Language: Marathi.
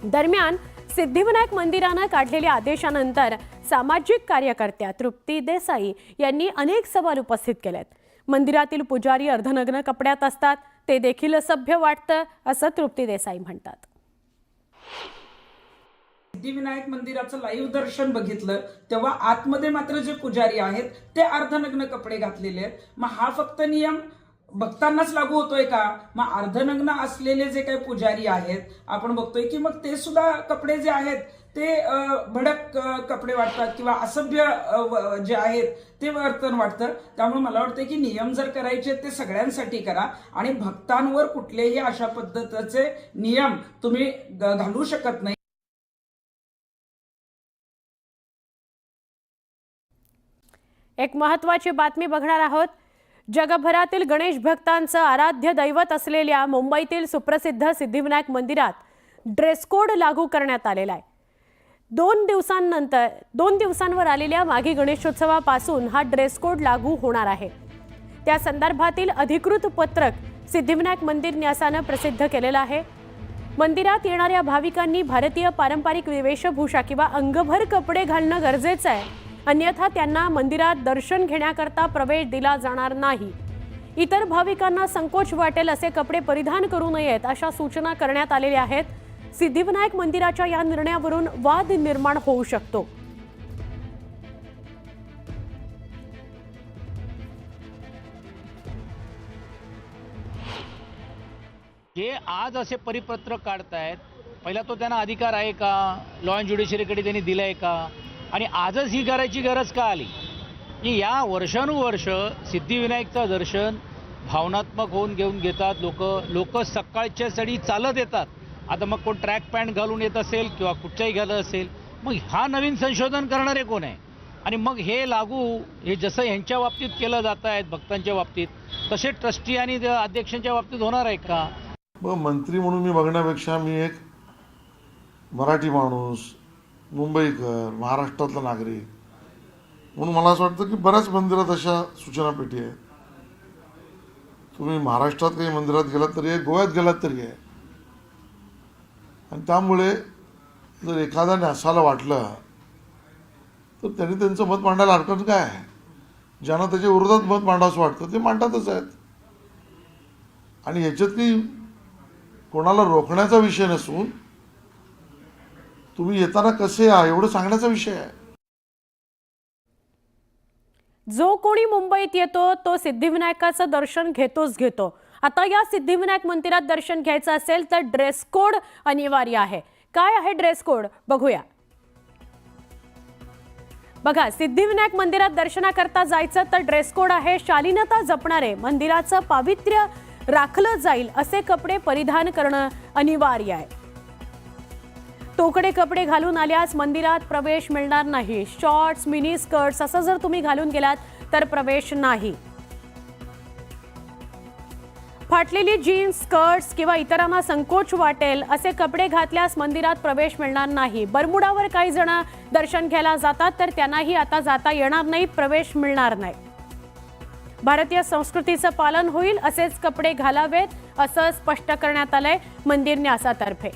दरम्यान सिद्धिविनायक मंदिरानं काढलेल्या आदेशानंतर सामाजिक कार्यकर्त्या तृप्ती देसाई यांनी अनेक सवाल उपस्थित केलेत। मंदिरातील पुजारी अर्धनग्न कपड्यात असतात, ते देखील असभ्य वाटतं असं तृप्ती देसाई म्हणतात। सिद्धिविनायक मंदिराचं लाईव्ह दर्शन बघितलं तेव्हा आतमध्ये मात्र जे पुजारी आहेत ते अर्धनग्न कपडे घातलेले आहेत। मग हा फक्त नियम भक्तांनाच लागू होतोय का? मग अर्धनग्न असलेले जे काही पुजारी आहेत आपण बघतोय की मग ते सुद्धा कपडे जे आहेत ते भडक कपडे वाटतात किंवा असभ्य जे आहेत ते वर्तन वाटतं। त्यामुळे मला वाटतं की नियम जर करायचे ते सगळ्यांसाठी करा आणि भक्तांवर कुठलेही अशा पद्धतीचे नियम तुम्ही घालू शकत नाही। एक महत्त्वाची बातमी बघणार आहोत। जगभरातील गणेश भक्तांचं आराध्य दैवत असलेल्या मुंबईतील सुप्रसिद्ध सिद्धिविनायक मंदिरात ड्रेस कोड लागू करण्यात आलेला आहे। 2 दिवसांवर आलेल्या माघी गणेशोत्सवापासून हा ड्रेस कोड लागू होणार आहे। त्या संदर्भातील अधिकृत पत्रक सिद्धिविनायक मंदिर न्यासानं प्रसिद्ध केलेलं आहे। मंदिरात येणाऱ्या भाविकांनी भारतीय पारंपरिक वेशभूषा किंवा अंगभर कपडे घालणं गरजेचं आहे, अन्यथा त्यांना मंदिरात दर्शन घेण्याकरता प्रवेश दिला जाणार नाही। इतर भाविकांना संकोच वाटेल असे कपडे परिधान करू नयेत अशा सूचना करण्यात आलेल्या आहेत। सिद्धिविनायक मंदिराच्या या निर्णयावरून वाद निर्माण होऊ शकतो। जे आज असे परिपत्रक काढतायत, पहिला तो त्यांना अधिकार आहे का? लॉ अँड ज्युडिशरीकडे त्यांनी दिलाय का? आणि आजच ही करायची गरज का आली की या वर्षानुवर्ष सिद्धिविनायकचं दर्शन भावनात्मक होऊन घेऊन घेतात लोक सकाळच्या सडी चालत येतात। आता मग कोण ट्रॅक पॅन्ट घालून येत असेल किंवा कुठच्याही घालत असेल, मग हा नवीन संशोधन करणारे कोण आहे? आणि मग हे लागू हे जसं ह्यांच्या बाबतीत केलं जात आहे भक्तांच्या बाबतीत, तसे ट्रस्टी आणि अध्यक्षांच्या बाबतीत होणार आहे का? मग मंत्री म्हणून मी बघण्यापेक्षा मी एक मराठी माणूस, मुंबईकर, महाराष्ट्रातला नागरिक म्हणून मला असं वाटतं की बऱ्याच मंदिरात अशा सूचना पेटी आहेत। तुम्ही महाराष्ट्रात काही मंदिरात गेलात तरी आहे, गोव्यात गेलात तरी आहे। आणि त्यामुळे जर एखाद्या न्यासाला वाटलं तर त्यांनी त्यांचं मत मांडायला हरकत काय आहे? ज्यांना त्याच्या विरोधात मत मांडावंसं वाटतं ते मांडतातच आहेत। आणि ह्याच्यात काही कोणाला रोखण्याचा विषय नसून तुम्ही येताना कसे या एवढं सांगण्याचा विषय आहे। जो कोणी मुंबईत येतो तो सिद्धिविनायकाचं दर्शन घेतो। आता या सिद्धिविनायक मंदिरात दर्शन घ्यायचं असेल तर ड्रेस कोड अनिवार्य आहे। काय आहे ड्रेस कोड बघूया। बघा, सिद्धिविनायक मंदिरात दर्शनाकरता जायचं तर ड्रेस कोड आहे शालीनता जपणारे, मंदिराचं पावित्र्य राखलं जाईल असे कपडे परिधान करणं अनिवार्य आहे। तोकडे कपडे घालून आल्यास मंदिरात प्रवेश मिळणार नाही। शॉर्ट्स, मिनी स्कर्ट्स असं जर तुम्ही घालून गेलात तर प्रवेश नाही। फाटलेली जीन्स, स्कर्ट्स किंवा इतरांना संकोच वाटेल असे कपडे घातल्यास मंदिरात प्रवेश मिळणार नाही। बरमुडावर काही जण दर्शन घ्यायला जातात तर त्यांनाही आता जाता येणार नाही, प्रवेश मिळणार नाही। भारतीय संस्कृतीचं पालन होईल असेच कपडे घालावेत असं स्पष्ट करण्यात आलंय मंदिर न्यासातर्फे।